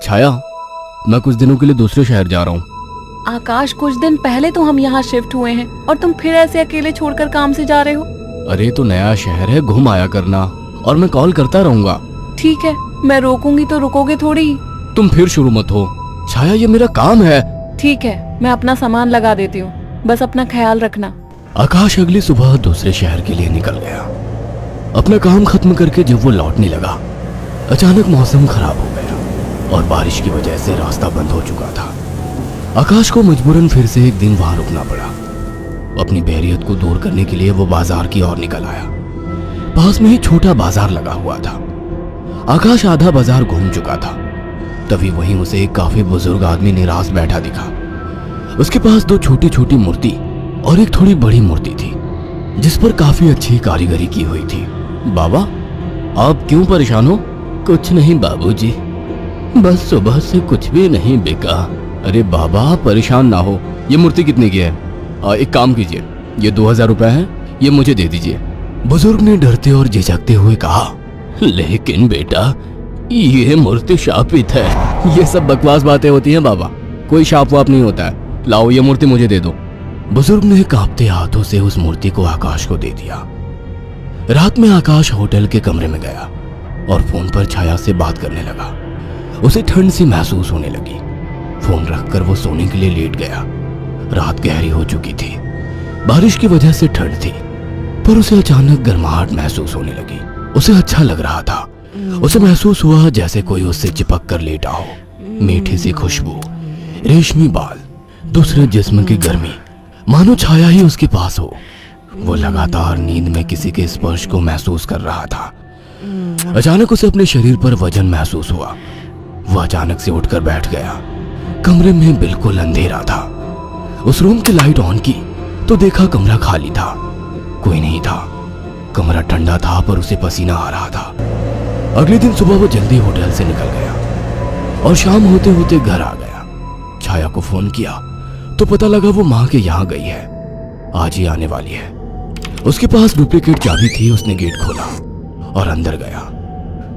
छाया, मैं कुछ दिनों के लिए दूसरे शहर जा रहा हूँ। आकाश, कुछ दिन पहले तो हम यहाँ शिफ्ट हुए हैं और तुम फिर ऐसे अकेले छोड़कर काम से जा रहे हो। अरे तो नया शहर है, घूम आया करना, और मैं कॉल करता रहूंगा। ठीक है, मैं रोकूंगी तो रुकोगे थोड़ी ही। तुम फिर शुरू मत हो छाया, ये मेरा काम है। ठीक है, मैं अपना सामान लगा देती हूँ, बस अपना ख्याल रखना। आकाश अगली सुबह दूसरे शहर के लिए निकल गया। अपना काम खत्म करके जब वो लौटने लगा, अचानक मौसम खराब हो गया और बारिश की वजह से रास्ता बंद हो चुका था। आकाश को मजबूरन फिर से एक दिन वहां रुकना पड़ा। अपनी बोरियत को दूर करने के लिए वो बाजार की ओर निकल आया। पास में ही छोटा बाजार लगा हुआ था। आकाश आधा बाजार घूम चुका था, तभी वहीं उसे एक काफी बुजुर्ग आदमी निराश बैठा दिखा। उसके पास दो छोटी छोटी मूर्ति और एक थोड़ी बड़ी मूर्ति थी, जिस पर काफी अच्छी कारीगरी की हुई थी। बाबा, आप क्यों परेशान हो? कुछ नहीं बाबूजी, बस सुबह से कुछ भी नहीं बिका। अरे बाबा, परेशान ना हो। ये मूर्ति कितने की है? एक काम कीजिए, ये 2000 रुपए है, ये मुझे दे दीजिए। बुजुर्ग ने डरते और झिझकते हुए कहा, लेकिन बेटा, ये मूर्ति शापित है। ये सब बकवास बातें होती हैं बाबा, कोई शाप वाप नहीं होता है। लाओ, ये मूर्ति मुझे दे दो। बुजुर्ग ने कांपते हाथों से उस मूर्ति को आकाश को दे दिया। रात में आकाश होटल के कमरे में गया और फोन पर छाया से बात करने लगा। उसे ठंड सी महसूस होने लगी। फोन रखकर वो सोने के लिए लेट गया। रात गहरी हो चुकी थी, बारिश की वजह से ठंड थी, पर उसे अचानक गर्माहट महसूस होने लगी। उसे अच्छा लग रहा था। उसे महसूस हुआ जैसे कोई उससे चिपक कर लेटा हो। मीठी सी खुशबू, रेशमी बाल, दूसरे जिस्म की गर्मी, मानो छाया ही उसके पास हो। वो लगातार नींद में किसी के स्पर्श को महसूस कर रहा था। अचानक उसे अपने शरीर पर वजन महसूस हुआ। वो अचानक से उठकर बैठ गया। कमरे में बिल्कुल अंधेरा था। उस रूम की लाइट ऑन की तो देखा कमरा खाली था, कोई नहीं था। कमरा ठंडा था पर उसे पसीना आ रहा था। अगले दिन सुबह वो जल्दी होटल से निकल गया और शाम होते होते घर आ गया। छाया को फोन किया तो पता लगा वो माँ के यहाँ गई है, आज ही आने वाली है। उसके पास डुप्लीकेट चाबी थी। उसने गेट खोला और अंदर गया।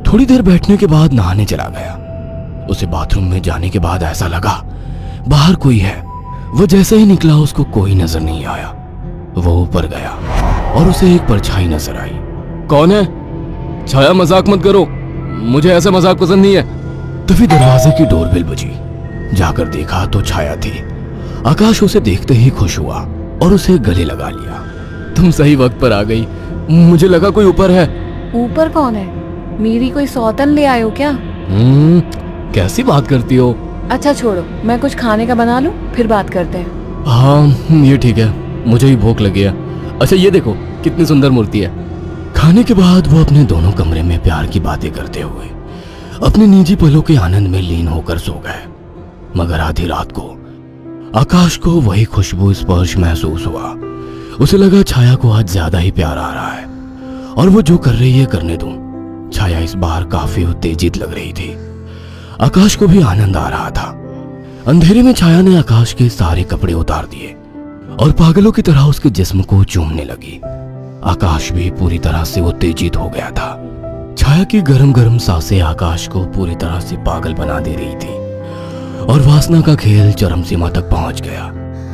थोड़ी देर बैठने के बाद नहाने चला गया। उसे बाथरूम में जाने के बाद ऐसा लगा बाहर कोई है। वो जैसे ही निकला उसको कोई नजर नहीं आया। वो ऊपर गया और उसे एक परछाई नजर आई। कौन है? छाया, मजाक मत करो, मुझे ऐसा मजाक पसंद नहीं है। तभी दरवाजे की डोरबेल बजी। जाकर देखा तो छाया थी। आकाश उसे देखते ही खुश हुआ और उसे गले लगा लिया। तुम सही वक्त पर आ गई, मुझे लगा कोई ऊपर है। ऊपर कौन है? मेरी कोई सौतन ले आए हो क्या? कैसी बात करती हो? अच्छा छोड़ो, मैं कुछ खाने का बना लूं, फिर बात करते हैं। हाँ ये ठीक है, मुझे ही भूख लगी है। अच्छा ये देखो कितनी सुंदर मूर्ति है। खाने के बाद वो अपने दोनों कमरे में प्यार की बातें करते हुए अपने निजी पलों के आनंद में लीन होकर सो गए। मगर आधी रात को आकाश को वही खुशबू स्पर्श महसूस हुआ। उसे लगा छाया को आज ज्यादा ही प्यार आ रहा है और वो जो कर रही है करने दूं। छाया इस बार काफी उत्तेजित लग रही थी। आकाश को भी आनंद आ रहा था। अंधेरे में छाया ने आकाश के सारे कपड़े उतार दिए और पागलों की तरह उसके जिस्म को चूमने लगी। आकाश भी पूरी तरह से उत्तेजित हो गया था। छाया की गरम गरम सांसें आकाश को पूरी तरह से पागल बना दे रही थी और वासना का खेल चरम सीमा तक पहुंच गया।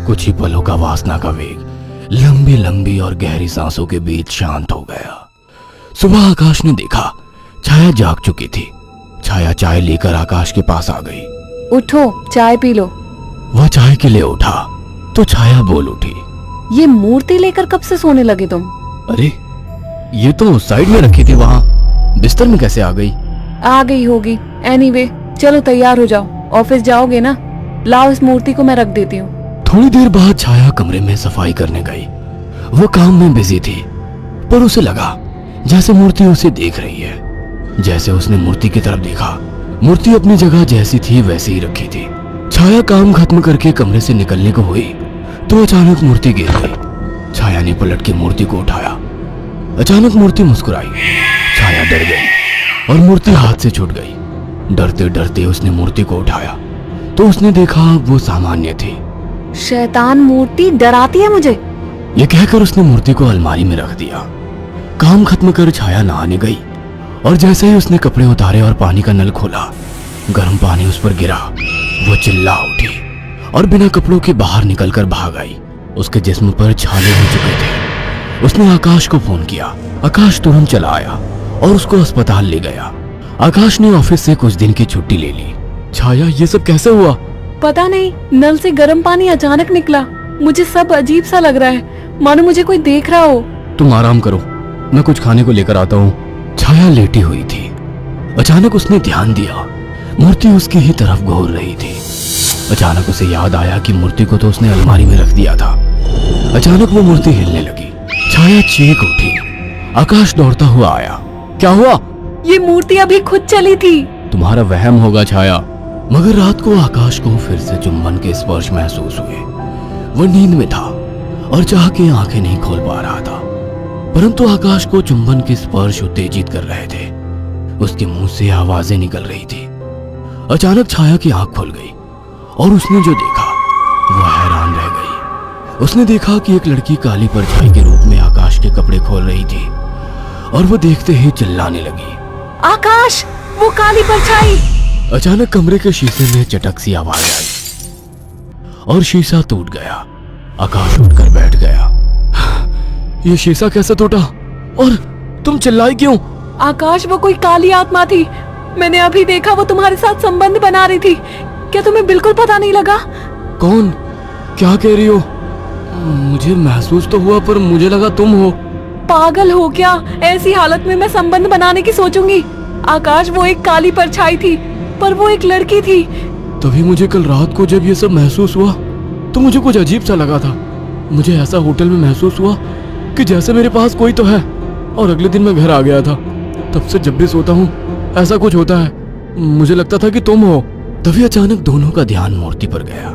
कुछ ही पलों का वासना का वेग लंबी लंबी और गहरी सांसों के बीच शांत हो गया। सुबह आकाश ने देखा छाया जाग चुकी थी। छाया चाय लेकर आकाश के पास आ गई। उठो, चाय पी लो। वह चाय के लिए उठा तो छाया बोल उठी, ये मूर्ति लेकर कब से सोने लगे तुम? अरे ये तो साइड में रखी थी, वहां बिस्तर में कैसे आ गई? आ गई होगी। एनीवे, चलो तैयार हो जाओ, ऑफिस जाओगे ना? लाओ इस मूर्ति को मैं रख देती हूँ। थोड़ी देर बाद छाया कमरे में सफाई करने गई। वो काम में बिजी थी, पर उसे लगा जैसे मूर्ति उसे देख रही है। जैसे उसने मूर्ति की तरफ देखा, मूर्ति अपनी जगह जैसी थी वैसे ही रखी थी। छाया काम खत्म करके कमरे से निकलने को हुई तो अचानक मूर्ति गिर गई। छाया ने पलट के मूर्ति को उठाया। अचानक मूर्ति मुस्कुराई। छाया डर गई और मूर्ति हाथ से छूट गई। डरते डरते उसने मूर्ति को उठाया तो उसने देखा वो सामान्य थी। शैतान मूर्ति डराती है मुझे। ये कहकर उसने मूर्ति को अलमारी में रख दिया। काम खत्म कर छाया नहाने गई और जैसे ही उसने कपड़े उतारे और पानी का नल खोला, गर्म पानी उस पर गिरा। वो चिल्ला उठी और बिना कपड़ों के बाहर निकलकर भाग आई। उसके जिस्म पर छाले हो चुके थे। उसने आकाश को फोन किया। आकाश तुरंत चला आया और उसको अस्पताल ले गया। आकाश ने ऑफिस से कुछ दिन की छुट्टी ले ली। छाया, ये सब कैसे हुआ? पता नहीं, नल से गर्म पानी अचानक निकला। मुझे सब अजीब सा लग रहा है, मानो मुझे कोई देख रहा हो। तुम आराम करो, मैं कुछ खाने को लेकर आता हूँ। छाया लेटी हुई थी। अचानक उसने ध्यान दिया, मूर्ति उसकी ही तरफ घूर रही थी। अचानक उसे याद आया कि मूर्ति को तो उसने अलमारी में रख दिया था। अचानक वो मूर्ति हिलने लगी। छाया चीख उठी। आकाश दौड़ता हुआ आया। क्या हुआ? ये मूर्ति अभी खुद चली थी। तुम्हारा वहम होगा छाया। मगर रात को आकाश को फिर से चुंबन के स्पर्श महसूस हुए। वह नींद में था और चाह के आंखें नहीं खोल पा रहा था, परंतु आकाश को चुंबन के स्पर्श उत्तेजित कर रहे थे। उसके मुंह से आवाजें निकल रही थी। अचानक छाया की आंख खुल गई और उसने जो देखा वह हैरान रह गई। उसने देखा कि एक लड़की काली परछाई के रूप में आकाश के कपड़े खोल रही थी और वो देखते ही चिल्लाने लगी, आकाश, वो काली परछाई! अचानक कमरे के शीशे में चटक सी आवाज आई और शीशा टूट गया। आकाश उठकर बैठ गया। ये शीशा कैसे टूटा? और तुम चिल्लाई क्यों? आकाश, वो कोई काली आत्मा थी। मैंने अभी देखा, वो तुम्हारे साथ संबंध बना रही थी। क्या तुम्हें बिल्कुल पता नहीं लगा? कौन? क्या कह रही हो? मुझे महसूस तो हुआ, पर मुझे लगा तुम हो। पागल हो क्या? ऐसी हालत में मैं संबंध बनाने की सोचूंगी? आकाश, वो एक काली परछाई थी, पर वो एक लड़की थी। तभी मुझे कल रात को जब ये सब महसूस हुआ तो मुझे कुछ अजीब सा लगा था। मुझे ऐसा होटल में महसूस हुआ कि जैसे मेरे पास कोई तो है। और अगले दिन मैं घर आ गया था। तब से जब भी सोता हूँ ऐसा कुछ होता है। मुझे लगता था कि तुम हो। तभी अचानक दोनों का ध्यान मूर्ति पर गया।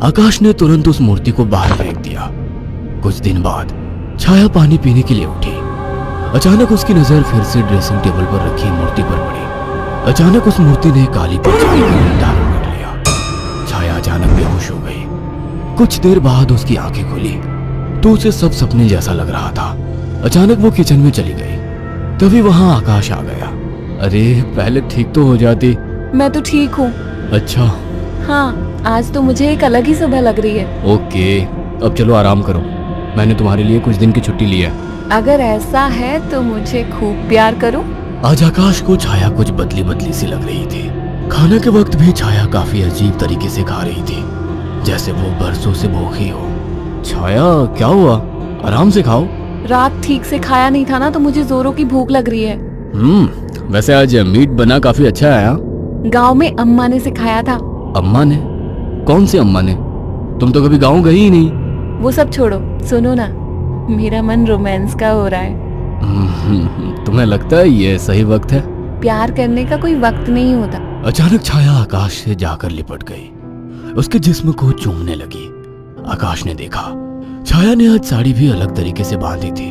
आकाश ने तुरंत उस मूर्ति को बाहर फेंक दिया। कुछ दिन बाद छाया पानी पीने के लिए उठी। अचानक उसकी नजर फिर से ड्रेसिंग टेबल पर रखी मूर्ति पर पड़ी। अचानक उस मूर्ति ने काली परछाई का रूप धारण कर लिया। छाया अचानक बेहोश हो गई। कुछ देर बाद उसकी आंखें खुली तो उसे सब सपने जैसा लग रहा था। अचानक वो किचन में चली गई। तभी वहां आकाश आ गया। अरे, पहले ठीक तो हो जाती। मैं तो ठीक हूँ। अच्छा। हाँ, आज तो मुझे एक अलग ही सुबह लग रही है। ओके, अब चलो आराम करो। मैंने तुम्हारे लिए कुछ दिन की छुट्टी ली है। अगर ऐसा है तो मुझे खूब प्यार करो। आज आकाश को छाया कुछ बदली बदली सी लग रही थी। खाने के वक्त भी छाया काफी अजीब तरीके से खा रही थी, जैसे वो बरसों से भूखी हो। छाया, क्या हुआ? आराम से खाओ। रात ठीक से खाया नहीं था ना, तो मुझे जोरों की भूख लग रही है। वैसे आज मीट बना काफी अच्छा है। गांव में अम्मा ने सिखाया था। अम्मा ने? कौन सी अम्मा ने? तुम तो कभी गांव गई ही नहीं। वो सब छोड़ो, सुनो ना, मेरा मन रोमांस का हो रहा है। तुम्हें लगता है ये सही वक्त है? प्यार करने का कोई वक्त नहीं होता। अचानक छाया आकाश से जाकर लिपट गई। उसके जिस्म को चूमने लगी। आकाश ने देखा छाया ने आज साड़ी भी अलग तरीके से बांधी थी।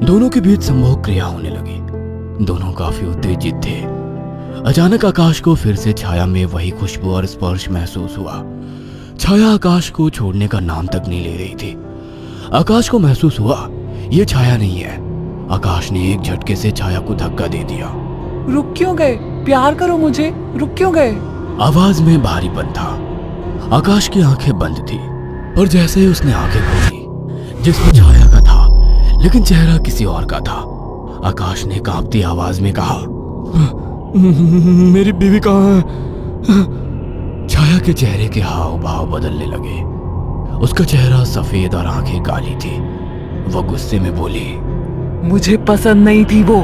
दोनों के बीच संभोग क्रिया होने लगी। दोनों काफी उत्तेजित थे। अचानक आकाश को फिर से छाया में वही खुशबू और स्पर्श महसूस हुआ। छाया आकाश को छोड़ने का नाम तक नहीं ले रही थी। आकाश को महसूस हुआ ये छाया नहीं है। आकाश ने एक झटके से छाया को धक्का दे दिया। रुक क्यों गए? प्यार करो मुझे, रुक क्यों गए? आवाज में भारीपन था। आकाश की आंखें बंद थी, पर जैसे ही उसने आंखें खोली, जिसमें छाया का था लेकिन चेहरा किसी और का था। आकाश ने कांपती आवाज में कहा, मेरी बीवी कहाँ है? छाया के चेहरे के हाव भाव बदलने लगे। उसका चेहरा सफेद और आंखें काली थी। वो गुस्से में बोली, मुझे पसंद नहीं थी वो,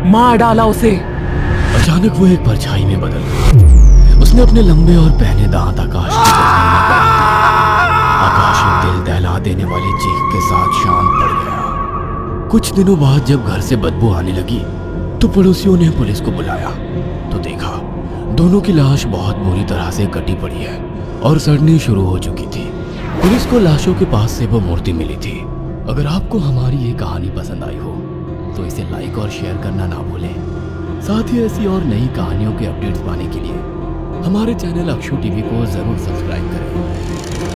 मार डाला उसे। अचानक वो एक परछाई में बदल गई। उसने अपने लंबे और पहने दांत आकाश की गर्दन में गाड़ दिए। आकाश एक दिल दहला देने वाली चीख के साथ शांत पड़ गया। कुछ दिनों बाद जब घर से बदबू आने लगी तो पड़ोसियों ने पुलिस को बुलाया तो देखा दोनों की लाश बहुत बुरी तरह से कटी पड़ी है और सड़नी शुरू हो चुकी थी। पुलिस को लाशों के पास से वो मूर्ति मिली थी। अगर आपको हमारी ये कहानी पसंद आई हो तो इसे लाइक और शेयर करना ना भूलें। साथ ही ऐसी और नई कहानियों के अपडेट्स पाने के लिए हमारे चैनल अक्षु टीवी को जरूर सब्सक्राइब करें।